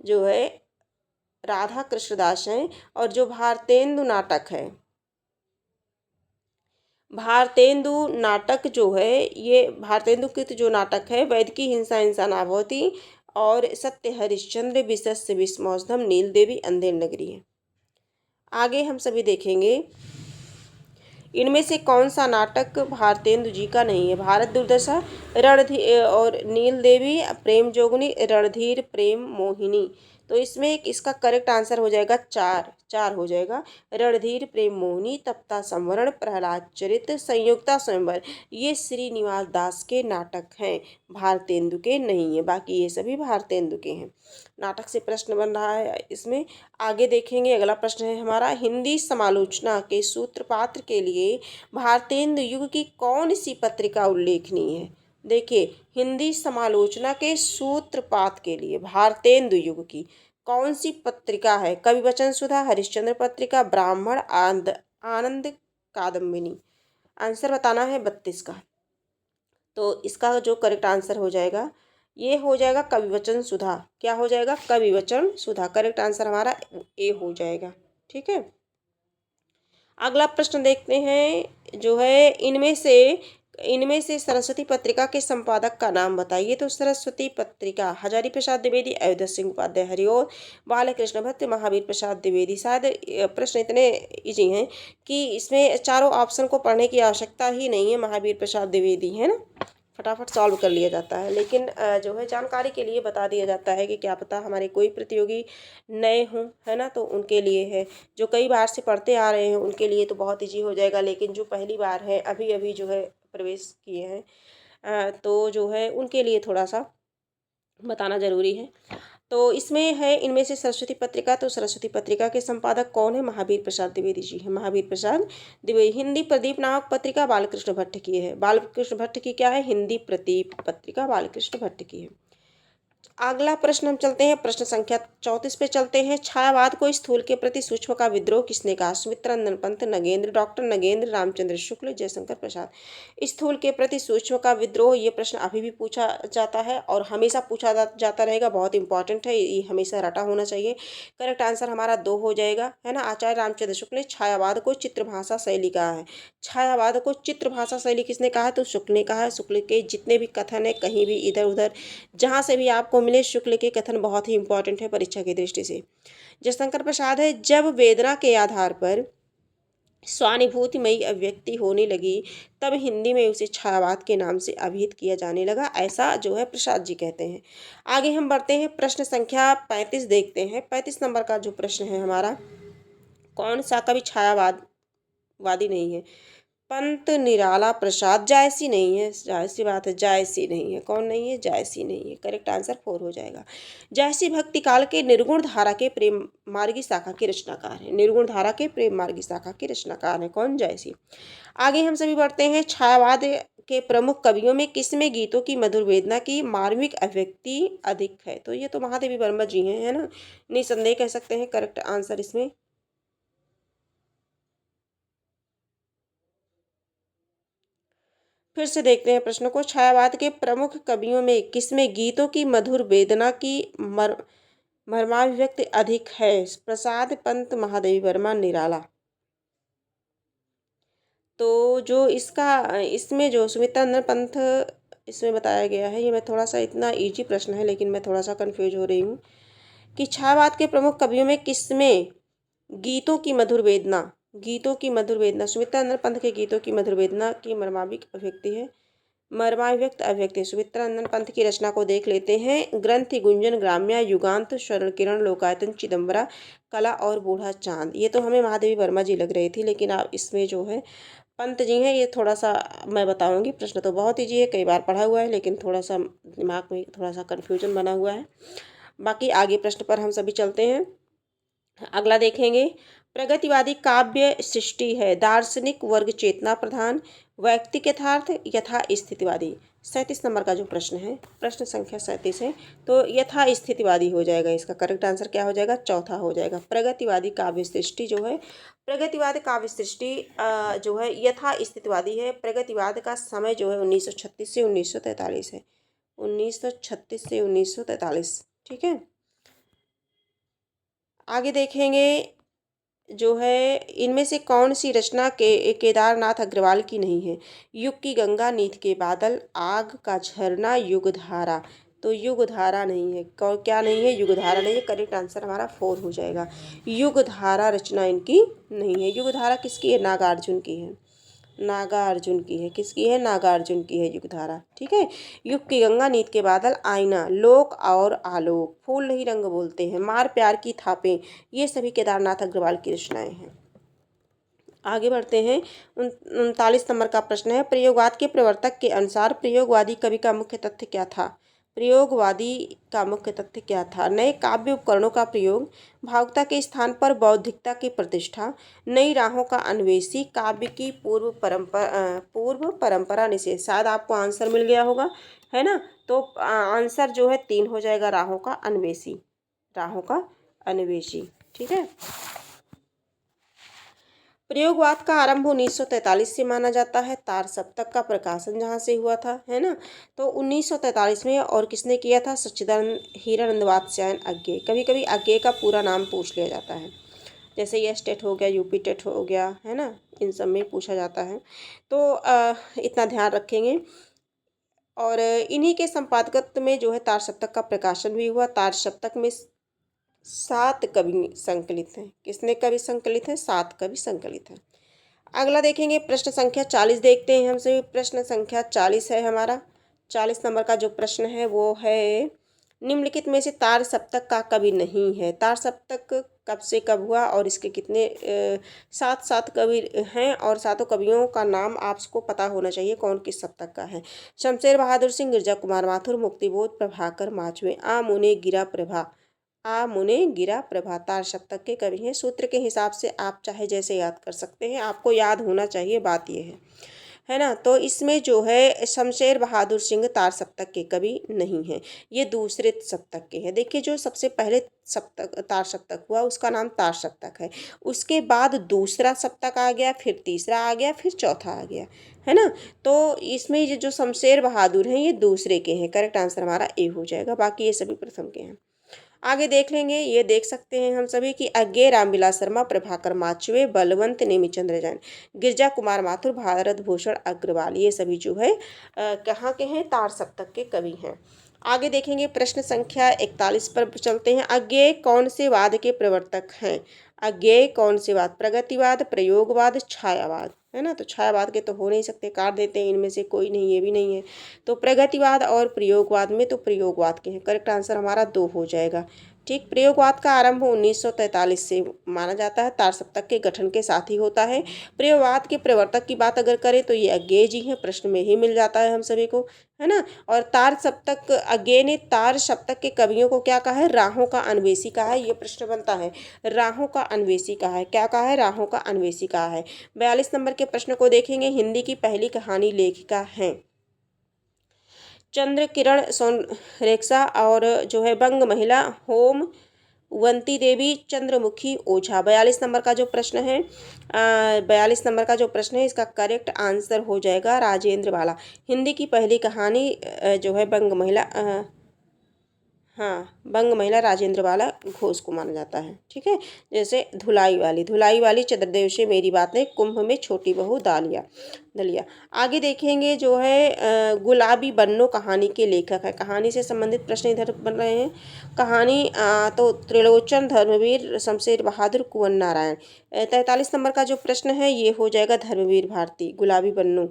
जो है राधा कृष्णदास हैं, और जो भारतेंदु नाटक है, भारतेंदु नाटक जो है, ये भारतेंदु कृत जो नाटक है, वैदिकी हिंसा हिंसा न भवति और सत्य हरिश्चंद्र, विशस्य विस्मोधनम, नील देवी, अंधेर नगरी है। आगे हम सभी देखेंगे इनमें से कौन सा नाटक भारतेंदु जी का नहीं है? भारत दुर्दशा, रणधीर और नील देवी, प्रेम जोगनी, रणधीर प्रेम मोहिनी। तो इसमें एक इसका करेक्ट आंसर हो जाएगा 4 4 हो जाएगा। रणधीर प्रेम मोहिनी, तप्ता संवरण, प्रहलाद चरित, संयुक्ता स्वयंवर, ये श्रीनिवास दास के नाटक हैं, भारतेंदु के नहीं है। बाकी ये सभी भारतेंदु के हैं। नाटक से प्रश्न बन रहा है इसमें। आगे देखेंगे, अगला प्रश्न है हमारा, हिंदी समालोचना के सूत्रपात के लिए भारतेंदु युग की कौन सी पत्रिका उल्लेखनीय है? देखिए, हिंदी समालोचना के सूत्रपात के लिए भारतेंदु युग की कौन सी पत्रिका है? कवि वचन सुधा, हरिश्चंद्र पत्रिका, ब्राह्मण, आनंद कादम्बिनी। आंसर बताना है 32 का। तो इसका जो करेक्ट आंसर हो जाएगा, ये हो जाएगा कवि वचन सुधा। क्या हो जाएगा? कवि वचन सुधा। करेक्ट आंसर हमारा ए हो जाएगा। ठीक है। अगला प्रश्न देखते हैं जो है, इनमें से सरस्वती पत्रिका के संपादक का नाम बताइए। तो सरस्वती पत्रिका हजारी प्रसाद द्विवेदी, अयोध्या सिंह उपाध्याय हरिओं, बालकृष्ण भट्ट, महावीर प्रसाद द्विवेदी। शायद प्रश्न इतने इजी हैं कि इसमें चारों ऑप्शन को पढ़ने की आवश्यकता ही नहीं है। महावीर प्रसाद द्विवेदी है ना, फटाफट सॉल्व कर लिया जाता है। लेकिन जो है जानकारी के लिए बता दिया जाता है कि क्या पता हमारे कोई प्रतियोगी नए हों, है ना, तो उनके लिए है। जो कई बार से पढ़ते आ रहे हैं उनके लिए तो बहुत ईजी हो जाएगा, लेकिन जो पहली बार है, अभी अभी जो है प्रवेश किए हैं, तो जो है उनके लिए थोड़ा सा बताना ज़रूरी है। तो इसमें है इनमें से सरस्वती पत्रिका, तो सरस्वती पत्रिका के संपादक कौन है? महावीर प्रसाद द्विवेदी जी है। महावीर प्रसाद द्विवेदी। हिंदी प्रदीप नामक पत्रिका बालकृष्ण भट्ट की है। बालकृष्ण भट्ट की क्या है? हिंदी प्रदीप पत्रिका बालकृष्ण भट्ट की है। अगला प्रश्न हम चलते हैं, प्रश्न संख्या 34 पे चलते हैं। छायावाद को स्थूल के प्रति सूक्ष्म का विद्रोह किसने कहा? सुमित्रानंद पंत, नगेंद्र, डॉक्टर नगेंद्र, रामचंद्र शुक्ल, जयशंकर प्रसाद। स्थूल के प्रति सूक्ष्म का विद्रोह, ये प्रश्न अभी भी पूछा जाता है और हमेशा पूछा जाता रहेगा। बहुत इंपॉर्टेंट है, ये हमेशा रटा होना चाहिए। करेक्ट आंसर हमारा 2 हो जाएगा, है ना। आचार्य रामचंद्र शुक्ल ने छायावाद को चित्रभाषा शैली कहा है। छायावाद को चित्रभाषा शैली किसने कहा है? तो शुक्ल ने कहा है। शुक्ल के जितने भी कथन है, कहीं भी इधर उधर जहाँ से भी आपको मिले, शुक्ल के कथन बहुत ही इंपॉर्टेंट है परीक्षा की दृष्टि से। जयशंकर प्रसाद है, जब वेदना के आधार पर स्वानुभूतिमयी अभिव्यक्ति होने लगी, तब हिंदी में उसे छायावाद के नाम से अभिहित किया जाने लगा, ऐसा जो है प्रसाद जी कहते हैं। आगे हम बढ़ते हैं, प्रश्न संख्या 35 देखते हैं। 35 नंबर का जो प्रश्न है हमारा, कौन सा कवि छायावादी नहीं है? पंत निराला प्रसाद। जायसी नहीं है, जायसी बात है, जायसी नहीं है। कौन नहीं है? जायसी नहीं है। करेक्ट आंसर 4 हो जाएगा। जायसी भक्ति काल के निर्गुण धारा के प्रेम मार्गी शाखा के रचनाकार है। निर्गुण धारा के प्रेम मार्गी शाखा के रचनाकार है कौन? जायसी। आगे हम सभी बढ़ते हैं, छायावाद के प्रमुख कवियों में किसमें गीतों की मधुर वेदना की मार्मिक अभिव्यक्ति अधिक है? तो ये तो महादेवी वर्मा जी हैं, है ना, निसंदेह कह सकते हैं। करेक्ट आंसर इसमें फिर से देखते हैं प्रश्न को। छायावाद के प्रमुख कवियों में किसमें गीतों की मधुर वेदना की मर्माभिव्यक्ति अधिक है? प्रसाद, पंत, महादेवी वर्मा, निराला। तो जो इसका इसमें जो सुमित्रानंद पंत इसमें बताया गया है, ये मैं थोड़ा सा, इतना इजी प्रश्न है लेकिन मैं थोड़ा सा कंफ्यूज हो रही हूँ कि छायावाद के प्रमुख कवियों में किसमें गीतों की मधुर वेदना, सुमित्रानंद पंत के गीतों की मधुर वेदना की मर्माभिक अभिव्यक्ति है, मर्माभिव्यक्त अभिव्यक्ति। सुमित्रानंद पंत की रचना को देख लेते हैं। ग्रंथि, गुंजन, ग्राम्या, युगांत, शरण किरण, लोकायतन, चिदम्बरा, कला और बूढ़ा चांद। ये तो हमें महादेवी वर्मा जी लग रही थी, लेकिन आप इसमें जो है पंत जी हैं। ये थोड़ा सा मैं बताऊंगी, प्रश्न तो बहुत ईजी है, कई बार पढ़ा हुआ है, लेकिन थोड़ा सा दिमाग में थोड़ा सा कन्फ्यूजन बना हुआ है। बाकी आगे प्रश्न पर हम सभी चलते हैं। अगला देखेंगे, प्रगतिवादी काव्य सृष्टि है दार्शनिक वर्ग चेतना प्रधान, वैयक्तिक यथार्थ यथा स्थितिवादी। 37 नंबर का जो प्रश्न है, प्रश्न संख्या 37 है, तो यथा स्थितिवादी हो जाएगा। इसका करेक्ट आंसर क्या हो जाएगा? चौथा हो जाएगा। प्रगतिवादी काव्य सृष्टि जो है, प्रगतिवाद काव्य सृष्टि जो है यथा स्थितिवादी है। प्रगतिवाद का समय जो है 1936 से 1943 है। 1936 से 1943, ठीक है। आगे देखेंगे जो है, इनमें से कौन सी रचना के केदारनाथ अग्रवाल की नहीं है? युग की गंगा, नीत के बादल, आग का झरना, युगधारा। तो युगधारा नहीं है। क्या नहीं है? युगधारा नहीं है। करेक्ट आंसर हमारा 4 हो जाएगा। युगधारा रचना इनकी नहीं है। युगधारा किसकी है? नागार्जुन की है। नागार्जुन की है। किसकी है? नागार्जुन की है युगधारा, ठीक है। युग की गंगा, नीत के बादल, आईना, लोक और आलोक, फूल नहीं रंग बोलते हैं, मार प्यार की थापें, ये सभी केदारनाथ अग्रवाल की रचनाएं हैं। आगे बढ़ते हैं। 39 नंबर का प्रश्न है, प्रयोगवाद के प्रवर्तक के अनुसार प्रयोगवादी कवि का मुख्य तथ्य क्या था? प्रयोगवादी का मुख्य तथ्य क्या था? नए काव्य उपकरणों का प्रयोग, भावुकता के स्थान पर बौद्धिकता की प्रतिष्ठा, नई राहों का अन्वेषी, काव्य की पूर्व परंपरा निषेध। शायद आपको आंसर मिल गया होगा, है ना। तो आंसर जो है 3 हो जाएगा, राहों का अन्वेषी। राहों का अन्वेषी, ठीक है। प्रयोगवाद का आरंभ 1943 से माना जाता है। तार सप्तक का प्रकाशन जहाँ से हुआ था, है ना। तो 1943 में, और किसने किया था? सच्चिदानंद हीरानंद वात्स्यायन अज्ञेय। कभी कभी अज्ञेय का पूरा नाम पूछ लिया जाता है, जैसे यस टेट हो गया, यूपी टेट हो गया, है ना, इन सब में पूछा जाता है। तो इतना ध्यान रखेंगे। और इन्हीं के संपादकत्व में जो है तार सप्तक का प्रकाशन भी हुआ। तार सप्तक में 7 कवि संकलित हैं। किसने कवि संकलित हैं? 7 कवि संकलित हैं। अगला देखेंगे, प्रश्न संख्या 40 देखते हैं हम सभी। प्रश्न संख्या 40 है हमारा। 40 नंबर का जो प्रश्न है वो है, निम्नलिखित में से तार सप्तक का कवि नहीं है। तार सप्तक कब से कब हुआ और इसके कितने 7 कवि हैं, और 7 कवियों का नाम आपको पता होना चाहिए कौन किस सप्तक का है। शमशेर बहादुर सिंह, गिरजा कुमार माथुर, मुक्तिबोध, प्रभाकर माचवे। आ मुने गिरा प्रभा, आ मुने गिरा प्रभा तार सप्तक के कवि हैं। सूत्र के हिसाब से आप चाहे जैसे याद कर सकते हैं, आपको याद होना चाहिए, बात यह है ना। तो इसमें जो है शमशेर बहादुर सिंह तार सप्तक के कवि नहीं हैं, ये दूसरे सप्तक के हैं। देखिए, जो सबसे पहले सप्तक तार सप्तक हुआ उसका नाम तार सप्तक है, उसके बाद दूसरा सप्तक आ गया, फिर तीसरा आ गया, फिर चौथा आ गया, है ना। तो इसमें ये जो शमशेर बहादुर हैं ये दूसरे के हैं। करेक्ट आंसर हमारा ए हो जाएगा, बाकी ये सभी प्रथम के हैं। आगे देख लेंगे, ये देख सकते हैं हम सभी कि अज्ञेय रामविलास शर्मा, प्रभाकर माचवे, बलवंत नेमिचंद्र जैन, गिरजा कुमार माथुर, भारत भूषण अग्रवाल, ये सभी जो है कहाँ के हैं? तार सप्तक के कवि हैं। आगे देखेंगे, प्रश्न संख्या 41 पर चलते हैं। अज्ञेय कौन से वाद के प्रवर्तक हैं? अज्ञेय कौन से वाद? प्रगतिवाद, प्रयोगवाद, छायावाद, है ना। तो छायावाद के तो हो नहीं सकते, काट देते हैं, इनमें से कोई नहीं, ये भी नहीं है। तो प्रगतिवाद और प्रयोगवाद में तो प्रयोगवाद के हैं। करेक्ट आंसर हमारा 2 हो जाएगा, ठीक। प्रयोगवाद का आरंभ 1943 से माना जाता है, तार सप्तक के गठन के साथ ही होता है। प्रयोगवाद के प्रवर्तक की बात अगर करें तो ये अज्ञेय जी हैं, प्रश्न में ही मिल जाता है हम सभी को, है ना। और तार सप्तक, अज्ञेय ने तार सप्तक के कवियों को क्या कहा है? राहों का अन्वेषी कहा है। ये प्रश्न बनता है, राहों का अन्वेषी कहा है। क्या कहा है? राहों का अन्वेषी कहा है। 42 नंबर के प्रश्न को देखेंगे। हिंदी की पहली कहानी लेखिका हैं चंद्र किरण सोनरेखा, और जो है बंग महिला होमवंती देवी, चंद्रमुखी ओझा। 42 नंबर का जो प्रश्न है, 42 नंबर का जो प्रश्न है, इसका करेक्ट आंसर हो जाएगा राजेंद्र बाला। हिंदी की पहली कहानी जो है बंग महिला, हाँ, बंग महिला राजेंद्र बाला घोष को माना जाता है, ठीक है। जैसे धुलाई वाली चंद्रदेव से मेरी बातें, कुंभ में छोटी बहू दलिया। आगे देखेंगे जो है गुलाबी बन्नो कहानी के लेखक है। कहानी से संबंधित प्रश्न इधर बन रहे हैं। कहानी तो त्रिलोचन, धर्मवीर, शमशेर बहादुर, कुंवर नारायण। 43 नंबर का जो प्रश्न है ये हो जाएगा धर्मवीर भारती, गुलाबी बन्नो,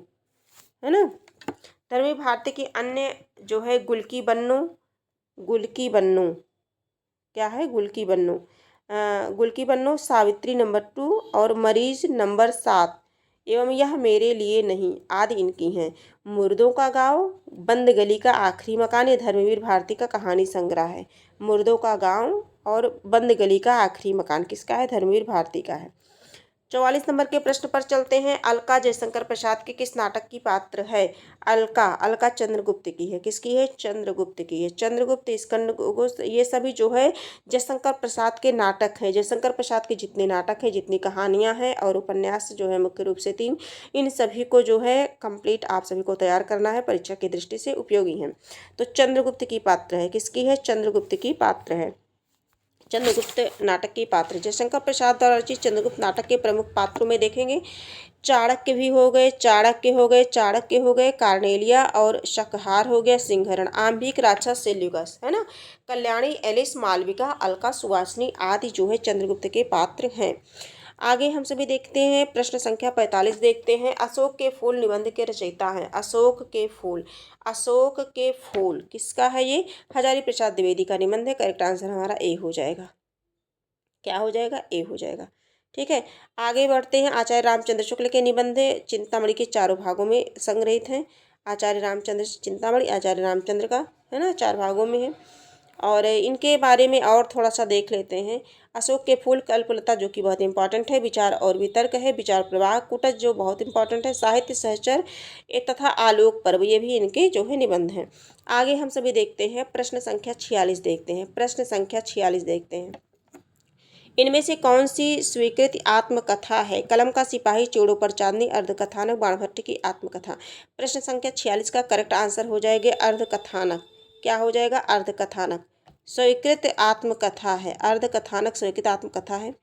है ना। धर्मवीर भारती की अन्य जो है गुलकी बन्नो, क्या है? गुलकी बन्नो, सावित्री नंबर 2 और मरीज नंबर 7 एवं यह मेरे लिए नहीं आदि इनकी हैं। मुर्दों का गाँव, बंद गली का आखिरी मकान, ये धर्मवीर भारती का कहानी संग्रह है। मुर्दों का गाँव, और बंद गली का आखिरी मकान किसका है? धर्मवीर भारती का है। 44 नंबर के प्रश्न पर चलते हैं। अलका जयशंकर प्रसाद के किस नाटक की पात्र है? अलका चंद्रगुप्त की है। किसकी है? चंद्रगुप्त की है। चंद्रगुप्त, स्कंदगुप्त, ये सभी जो है जयशंकर प्रसाद के नाटक हैं। जयशंकर प्रसाद के जितने नाटक हैं, जितनी कहानियां हैं और उपन्यास जो है मुख्य रूप से 3, इन सभी को जो है कंप्लीट आप सभी को तैयार करना है, परीक्षा की दृष्टि से उपयोगी हैं। तो चंद्रगुप्त की पात्र है। किसकी है? चंद्रगुप्त की पात्र है। चंद्रगुप्त नाटक की पात्र जयशंकर प्रसाद द्वारा रचित चंद्रगुप्त नाटक के प्रमुख पात्रों में देखेंगे चाणक्य भी हो गए, चाणक्य हो गए, कार्नेलिया और शकहार हो गया, सिंहरण, आम्बिक, राक्षस, सेल्यूकस, है ना, कल्याणी, एलिस, मालविका, अलका, सुवासिनी आदि जो है चंद्रगुप्त के पात्र हैं। आगे हम सभी देखते हैं प्रश्न संख्या 45 देखते हैं। अशोक के फूल निबंध के रचयिता हैं। अशोक के फूल किसका है? ये हजारी प्रसाद द्विवेदी का निबंध है। करेक्ट आंसर हमारा ए हो जाएगा। क्या हो जाएगा? ए हो जाएगा। ठीक है, आगे बढ़ते हैं। आचार्य रामचंद्र शुक्ल के निबंध चिंतामणि के चारों भागों में संग्रहित हैं। आचार्य रामचंद्र चिंतामणि आचार्य रामचंद्र का है ना, 4 भागों में है। और इनके बारे में और थोड़ा सा देख लेते हैं। अशोक के फूल, कल्पलता जो कि बहुत इंपॉर्टेंट है, विचार और वितर्क है, विचार प्रवाह, कुटज जो बहुत इंपॉर्टेंट है, साहित्य सहचर तथा आलोक पर्व, ये भी इनके जो है निबंध हैं। आगे हम सभी देखते हैं प्रश्न संख्या 46 देखते हैं। प्रश्न संख्या 46 देखते हैं। इनमें से कौन सी स्वीकृत आत्मकथा है? कलम का सिपाही, चूड़ों पर चांदनी, अर्धकथानक, बाणभट्ट की आत्मकथा। प्रश्न संख्या 46 का करेक्ट आंसर हो जाएगा अर्धकथानक। क्या हो जाएगा? अर्धकथानक स्वीकृत आत्मकथा है। अर्धकथानक स्वीकृत आत्मकथा है।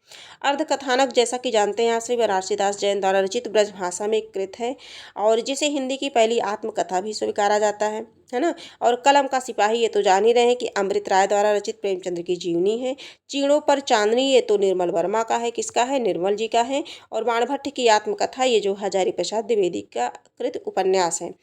अर्धकथानक जैसा कि जानते हैं आप सभी बनारसी दास जैन द्वारा रचित ब्रज भाषा में कृत है और जिसे हिंदी की पहली आत्मकथा भी स्वीकारा जाता है ना। और कलम का सिपाही ये तो जान ही रहे हैं कि अमृत राय द्वारा रचित प्रेमचंद्र की जीवनी है। चीणों पर चांदनी ये तो निर्मल वर्मा का है। किसका है? निर्मल जी का है। और बाणभट्ट की आत्मकथा ये जो हजारी प्रसाद द्विवेदी का कृत उपन्यास है।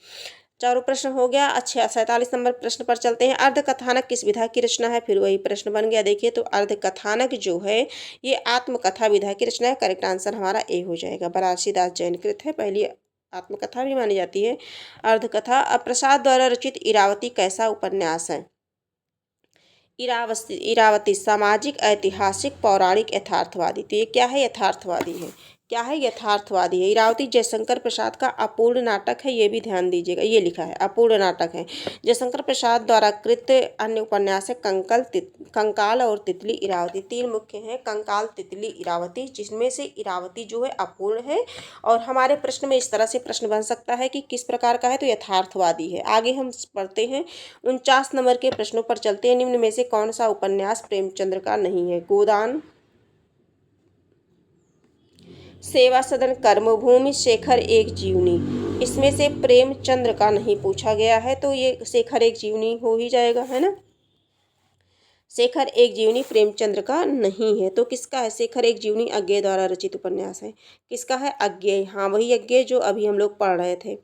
चारों प्रश्न हो गया। अच्छा, 47 नंबर प्रश्न पर चलते हैं। अर्धकथानक किस विधा की रचना है? फिर वही प्रश्न बन गया। देखिए तो अर्धकथानक जो है ये आत्मकथा विधा की रचना है। करेक्ट आंसर हमारा ए हो जाएगा। बनारसी दास जैन कृत है, पहली आत्मकथा भी मानी जाती है अर्धकथा। प्रसाद द्वारा रचित इरावती कैसा उपन्यास है? इरावती सामाजिक, ऐतिहासिक, पौराणिक, यथार्थवादी। तो ये क्या है? यथार्थवादी है। क्या है? यथार्थवादी है। इरावती जयशंकर प्रसाद का अपूर्ण नाटक है, ये भी ध्यान दीजिएगा। ये लिखा है अपूर्ण नाटक है। जयशंकर प्रसाद द्वारा कृत अन्य उपन्यास है कंकाल और तितली इरावती। 3 मुख्य हैं, कंकाल, तितली, इरावती, जिसमें से इरावती जो है अपूर्ण है। और हमारे प्रश्न में इस तरह से प्रश्न बन सकता है कि किस प्रकार का है? तो यथार्थवादी है। आगे हम पढ़ते हैं 49 नंबर के प्रश्नों पर चलते हैं। निम्न में से कौन सा उपन्यास प्रेमचंद्र का नहीं है? गोदान, सेवा सदन, कर्मभूमि, शेखर एक जीवनी। इसमें से प्रेमचंद्र का नहीं पूछा गया है, तो ये शेखर एक जीवनी हो ही जाएगा, है ना। शेखर एक जीवनी प्रेमचंद्र का नहीं है, तो किसका है? शेखर एक जीवनी अज्ञेय द्वारा रचित उपन्यास है। किसका है? अज्ञेय। हाँ, वही अज्ञेय जो अभी हम लोग पढ़ रहे थे,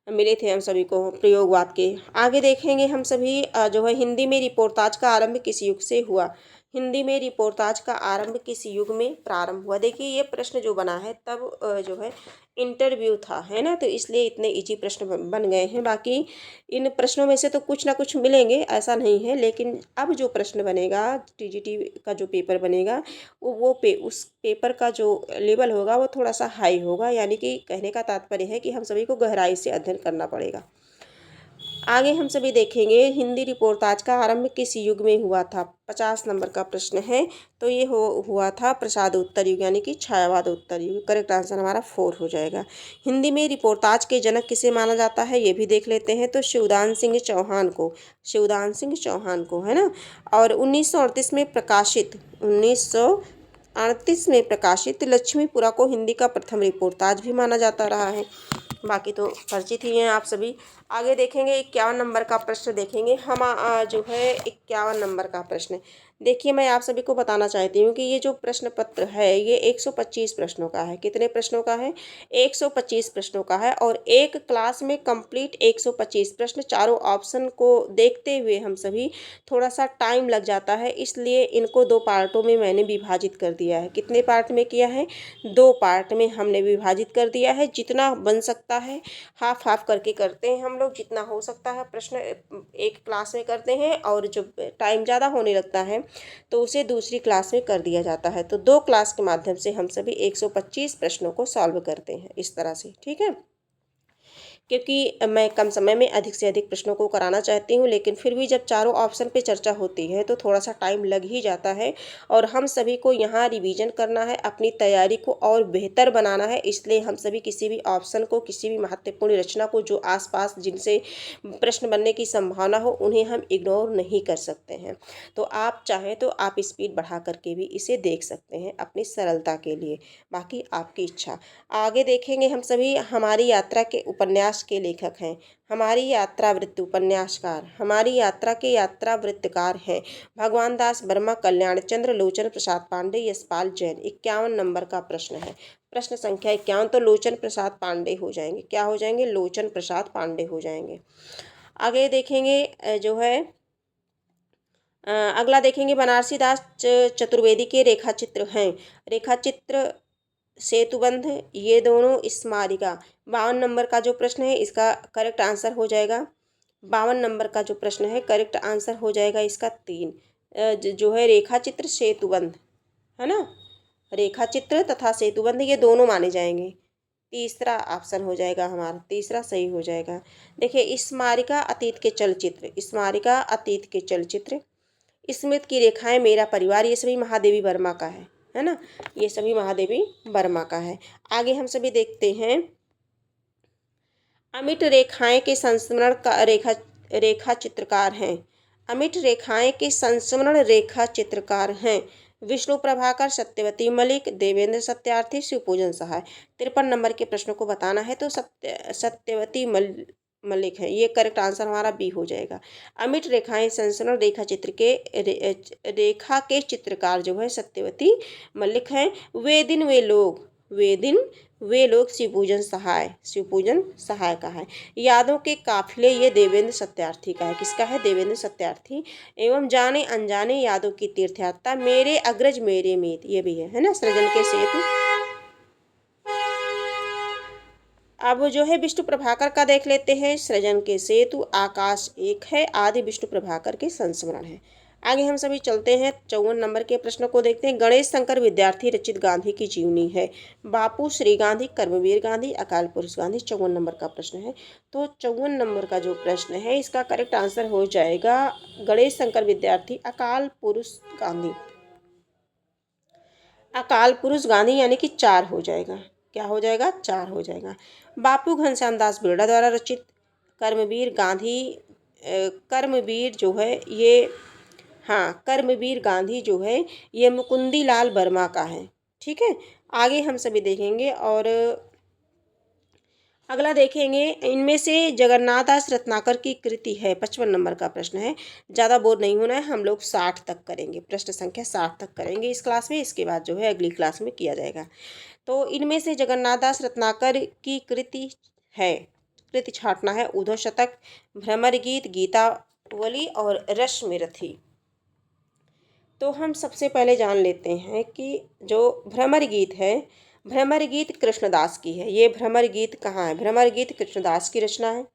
मिले थे हम सभी को प्रयोगवाद के। आगे देखेंगे हम सभी जो है हिंदी में रिपोर्टाज का आरंभ किस युग से हुआ? हिंदी में रिपोर्टाज का आरंभ किस युग में प्रारंभ हुआ? देखिए ये प्रश्न जो बना है तब जो है इंटरव्यू था, है ना, तो इसलिए इतने इजी प्रश्न बन गए हैं। बाकी इन प्रश्नों में से तो कुछ ना कुछ मिलेंगे, ऐसा नहीं है, लेकिन अब जो प्रश्न बनेगा टीजीटी का जो पेपर बनेगा उस पेपर का जो लेवल होगा वो थोड़ा सा हाई होगा। यानी कि कहने का तात्पर्य है कि हम सभी को गहराई से अध्ययन करना पड़ेगा। आगे हम सभी देखेंगे हिंदी रिपोर्टाज का आरंभ किस युग में हुआ था? 50 नंबर का प्रश्न है। तो ये हुआ था प्रसाद उत्तर युग, यानी कि छायावाद उत्तर युग। करेक्ट आंसर हमारा 4 हो जाएगा। हिंदी में रिपोर्टाज के जनक किसे माना जाता है? ये भी देख लेते हैं। तो शिवदान सिंह चौहान को, है ना। और 1938 में प्रकाशित लक्ष्मीपुरा को हिंदी का प्रथम रिपोर्टाज भी माना जाता रहा है। बाकी तो परिचित ही हैं आप सभी। आगे देखेंगे 51 नंबर का प्रश्न देखेंगे हम जो है 51 नंबर का प्रश्न। देखिए, मैं आप सभी को बताना चाहती हूँ कि ये जो प्रश्न पत्र है ये 125 प्रश्नों का है। कितने प्रश्नों का है? 125 प्रश्नों का है और एक क्लास में कंप्लीट 125 प्रश्न, चारों ऑप्शन को देखते हुए हम सभी थोड़ा-सा टाइम लग जाता है, इसलिए इनको 2 पार्टों में मैंने विभाजित कर दिया है। कितने पार्ट में किया है? 2 पार्ट में हमने विभाजित कर दिया है। जितना बन सकता है हाफ-हाफ करके करते हैं हम लोग, जितना हो सकता है प्रश्न एक क्लास में करते हैं और जब टाइम ज़्यादा होने लगता है तो उसे दूसरी क्लास में कर दिया जाता है। तो 2 क्लास के माध्यम से हम सभी 125 प्रश्नों को सॉल्व करते हैं इस तरह से, ठीक है? क्योंकि मैं कम समय में अधिक से अधिक प्रश्नों को कराना चाहती हूँ, लेकिन फिर भी जब चारों ऑप्शन पे चर्चा होती है तो थोड़ा-सा टाइम लग ही जाता है और हम सभी को यहाँ रिवीजन करना है, अपनी तैयारी को और बेहतर बनाना है। इसलिए हम सभी किसी भी ऑप्शन को, किसी भी महत्वपूर्ण रचना को जो आस-पास जिनसे प्रश्न बनने की संभावना हो, उन्हें हम इग्नोर नहीं कर सकते हैं। तो आप चाहें तो आप स्पीड बढ़ा कर के भी इसे देख सकते हैं अपनी सरलता के लिए, बाकी आपकी इच्छा। आगे देखेंगे हम सभी हमारी यात्रा के उपन्यास के लेखक हैं। हमारी यात्रा वृत्त उपन्यासकार, हमारी यात्रा के यात्रा वृत्तकार हैं भगवान दास वर्मा, कल्याण चंद्र, लोचन प्रसाद पांडे, यशपाल जैन। 51 नंबर का प्रश्न है। प्रश्न संख्या 51, तो लोचन प्रसाद पांडे हो जाएंगे। क्या हो जाएंगे? लोचन प्रसाद पांडे हो जाएंगे। आगे देखेंगे जो है अगला देखेंगे बनारसी दास चतुर्वेदी के रेखा चित्र हैं। रेखा चित्र, सेतुबंध, ये दोनों स्मारिका। 52 नंबर का जो प्रश्न है इसका करेक्ट आंसर हो जाएगा 52 नंबर का जो प्रश्न है करेक्ट आंसर हो जाएगा इसका 3। जो है रेखा चित्र, सेतुबंध, है ना? रेखा चित्र तथा सेतुबंध ये दोनों माने जाएंगे। तीसरा ऑप्शन हो जाएगा हमारा, तीसरा सही हो जाएगा। देखिए, स्मारिका अतीत के चलचित्र, स्मारिका अतीत के चलचित्र, स्मृति की रेखाएं, मेरा परिवार, ये सभी महादेवी वर्मा का है ना? ये सभी महादेवी वर्मा का है। आगे हम सभी देखते हैं अमिट रेखाएं के संस्मरण का रेखा चित्रकार हैं। अमिट रेखाएं के संस्मरण रेखा चित्रकार हैं विष्णु प्रभाकर, सत्यवती मलिक, देवेंद्र सत्यार्थी, शिवपूजन सहाय। 53 नंबर के प्रश्न को बताना है तो सत्यवती मलिक है, ये करेक्ट आंसर हमारा बी हो जाएगा। अमिट रेखाएं संस्मरण रेखा चित्र के रेखा के चित्रकार जो है सत्यवती मलिक हैं। वे दिन वे लोग शिवपूजन सहाय का है। यादों के काफिले, ये देवेंद्र सत्यार्थी का है। किसका है? देवेंद्र सत्यार्थी। एवं जाने अनजाने यादों की तीर्थ यात्रा, मेरे अग्रज मेरे मीत, ये भी है ना? सृजन के सेतु। अब जो है विष्णु प्रभाकर का देख लेते हैं। सृजन के सेतु, आकाश एक है, आदि विष्णु प्रभाकर के संस्मरण है। आगे हम सभी चलते हैं 54 नंबर के प्रश्न को देखते हैं। गणेश शंकर विद्यार्थी रचित गांधी की जीवनी है। बापू, श्री गांधी, कर्मवीर गांधी, अकाल पुरुष गांधी। 54 नंबर का प्रश्न है। तो 54 नंबर का जो प्रश्न है इसका करेक्ट आंसर हो जाएगा गणेश शंकर विद्यार्थी, अकाल पुरुष गांधी। अकाल पुरुष गांधी यानी कि 4 हो जाएगा। क्या हो जाएगा? 4 हो जाएगा। बापू घनश्याम दास बिरला द्वारा रचित कर्मवीर गांधी, कर्मवीर जो है ये, हाँ, कर्मवीर गांधी जो है ये मुकुंदी लाल वर्मा का है। ठीक है, आगे हम सभी देखेंगे और अगला देखेंगे इनमें से जगन्नाथ दास रत्नाकर की कृति है। 55 नंबर का प्रश्न है। ज़्यादा बोर नहीं होना है, हम लोग 60 तक करेंगे, प्रश्न संख्या 60 तक करेंगे इस क्लास में। इसके बाद जो है अगली क्लास में किया जाएगा। तो इनमें से जगन्नाथ दास रत्नाकर की कृति है, कृति छांटना है। उद्धव शतक, भ्रमर गीत, गीतावली और रश्मिरथी। तो हम सबसे पहले जान लेते हैं कि जो भ्रमर गीत है, भ्रमर गीत कृष्णदास की है। ये भ्रमर गीत कहाँ है? भ्रमर गीत कृष्णदास की रचना है।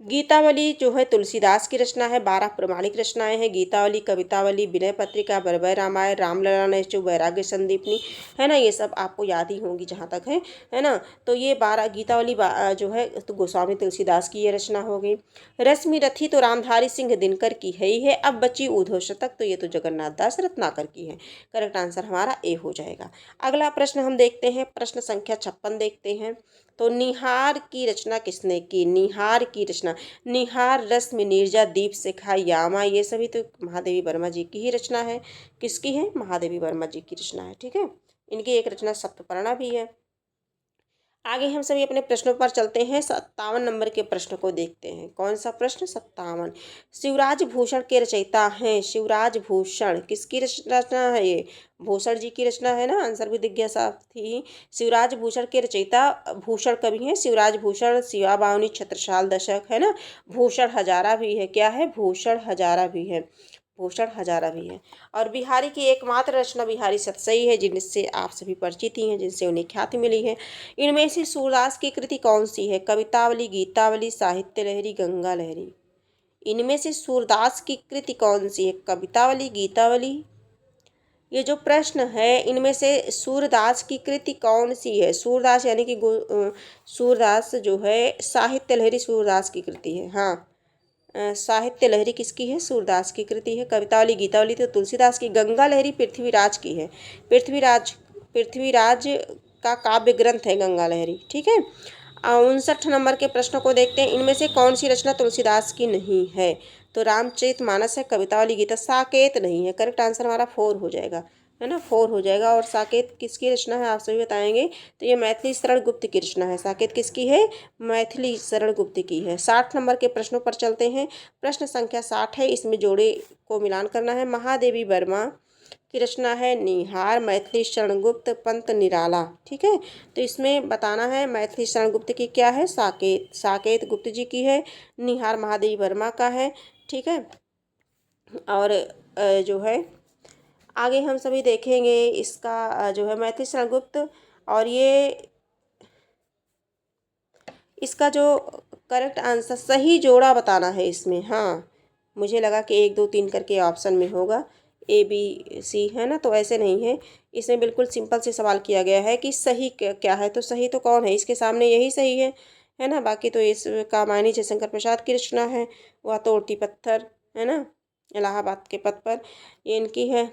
गीतावली जो है तुलसीदास की रचना है। 12 प्रमाणिक रचनाएं हैं। गीतावली, कवितावली, विनय पत्रिका, बरबय रामायण, रामलला नैचु, वैराग्य संदीपनी, है ना? ये सब आपको याद ही होंगी जहाँ तक है ना? तो ये 12 गीतावली जो है तो गोस्वामी तुलसीदास की ये रचना हो गई। रश्मि रथी तो रामधारी सिंह दिनकर की है ही है। अब बची उद्धव शतक, तो ये तो जगन्नाथ दास रत्नाकर की है। करेक्ट आंसर हमारा ए हो जाएगा। अगला प्रश्न हम देखते हैं, प्रश्न संख्या 56 देखते हैं। तो निहार की रचना किसने की? निहार की रचना, निहार, रश्मि, नीरजा, दीप शिखा, यामा, ये सभी तो महादेवी वर्मा जी की ही रचना है। किसकी है? महादेवी वर्मा जी की रचना है। ठीक है, इनकी एक रचना सप्तपर्णा भी है। आगे हम सभी अपने प्रश्नों पर चलते हैं। 57 नंबर के प्रश्न को देखते हैं। कौन सा प्रश्न? 57। शिवराज भूषण के रचयिता हैं। शिवराज भूषण किसकी रचना है? ये भूषण जी की रचना है ना। आंसर भी दिख गया साफ थी। शिवराज भूषण के रचयिता भूषण कवि हैं शिवराज भूषण। शिवा बावनी छत्रसाल दशक है ना। भूषण हजारा भी है। क्या है? भूषण हजारा भी है। भूषण हजारा भी है। और बिहारी की एकमात्र रचना बिहारी सतसई है, जिनसे आप सभी परिचित ही हैं, जिनसे उन्हें ख्याति मिली है। इनमें से सूरदास की कृति कौन सी है? कवितावली, गीतावली, साहित्य लहरी, गंगा लहरी। इनमें से सूरदास की कृति कौन सी है? कवितावली, गीतावली। ये जो प्रश्न है, इनमें से सूरदास की कृति कौन सी है? सूरदास यानी कि सूरदास जो है साहित्य लहरी सूरदास की कृति है। हाँ, साहित्य लहरी किसकी है? सूरदास की कृति है। कवितावली, गीतावली तो तुलसीदास की। गंगा लहरी पृथ्वीराज की है। पृथ्वीराज का काव्य ग्रंथ है गंगा लहरी। ठीक है। 59 नंबर के प्रश्नों को देखते हैं। इनमें से कौन सी रचना तुलसीदास की नहीं है? तो रामचरितमानस है, कवितावली, गीता। साकेत नहीं है। करेक्ट आंसर हमारा 4 हो जाएगा, है ना। 4 हो जाएगा। और साकेत किसकी रचना है आप सभी बताएंगे। तो ये मैथिली शरण गुप्त की रचना है। साकेत किसकी है? मैथिली शरण गुप्त की है। 60 नंबर के प्रश्नों पर चलते हैं। प्रश्न संख्या 60 है। इसमें जोड़े को मिलान करना है। महादेवी वर्मा की रचना है निहार, मैथिली शरण गुप्त, पंत निराला। ठीक है। तो इसमें बताना है मैथिली शरण गुप्त की क्या है? साकेत। साकेत गुप्त जी की है। निहार महादेवी वर्मा का है। ठीक है। और जो है आगे हम सभी देखेंगे इसका जो है मैथिली शरण गुप्त। और ये इसका जो करेक्ट आंसर सही जोड़ा बताना है इसमें। हाँ, मुझे लगा कि 1 2 3 करके ऑप्शन में होगा, ABC है ना। तो ऐसे नहीं है। इसमें बिल्कुल सिंपल से सवाल किया गया है कि सही क्या है। तो सही तो कौन है? इसके सामने यही सही है ना। बाकी तो इसका मायनी जयशंकर प्रसाद की रचना है। वह तोड़ती पत्थर है ना, इलाहाबाद के पथ पर, ये इनकी है।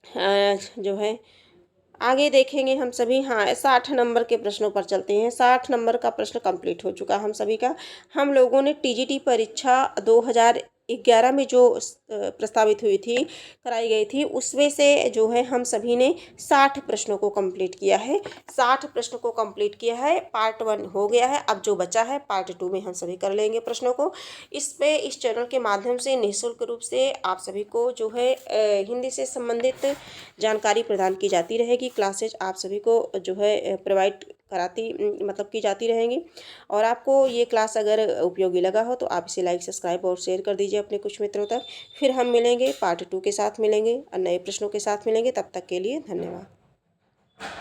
जो है आगे देखेंगे हम सभी। हाँ, 60 नंबर के प्रश्नों पर चलते हैं। 60 नंबर का प्रश्न कंप्लीट हो चुका हम सभी का। हम लोगों ने TGT परीक्षा 2011 में जो प्रस्तावित हुई थी, कराई गई थी, उसमें से जो है हम सभी ने 60 प्रश्नों को कंप्लीट किया है। 60 प्रश्नों को कंप्लीट किया है। पार्ट 1 हो गया है। अब जो बचा है पार्ट 2 में हम सभी कर लेंगे प्रश्नों को। इस चैनल के माध्यम से निःशुल्क रूप से आप सभी को जो है हिंदी से संबंधित जानकारी प्रदान की जाती रहेगी। क्लासेज आप सभी को जो है प्रोवाइड मतलब की जाती रहेंगी। और आपको ये क्लास अगर उपयोगी लगा हो तो आप इसे लाइक, सब्सक्राइब और शेयर कर दीजिए अपने कुछ मित्रों तक। फिर हम मिलेंगे, पार्ट 2 के साथ मिलेंगे और नए प्रश्नों के साथ मिलेंगे। तब तक के लिए धन्यवाद।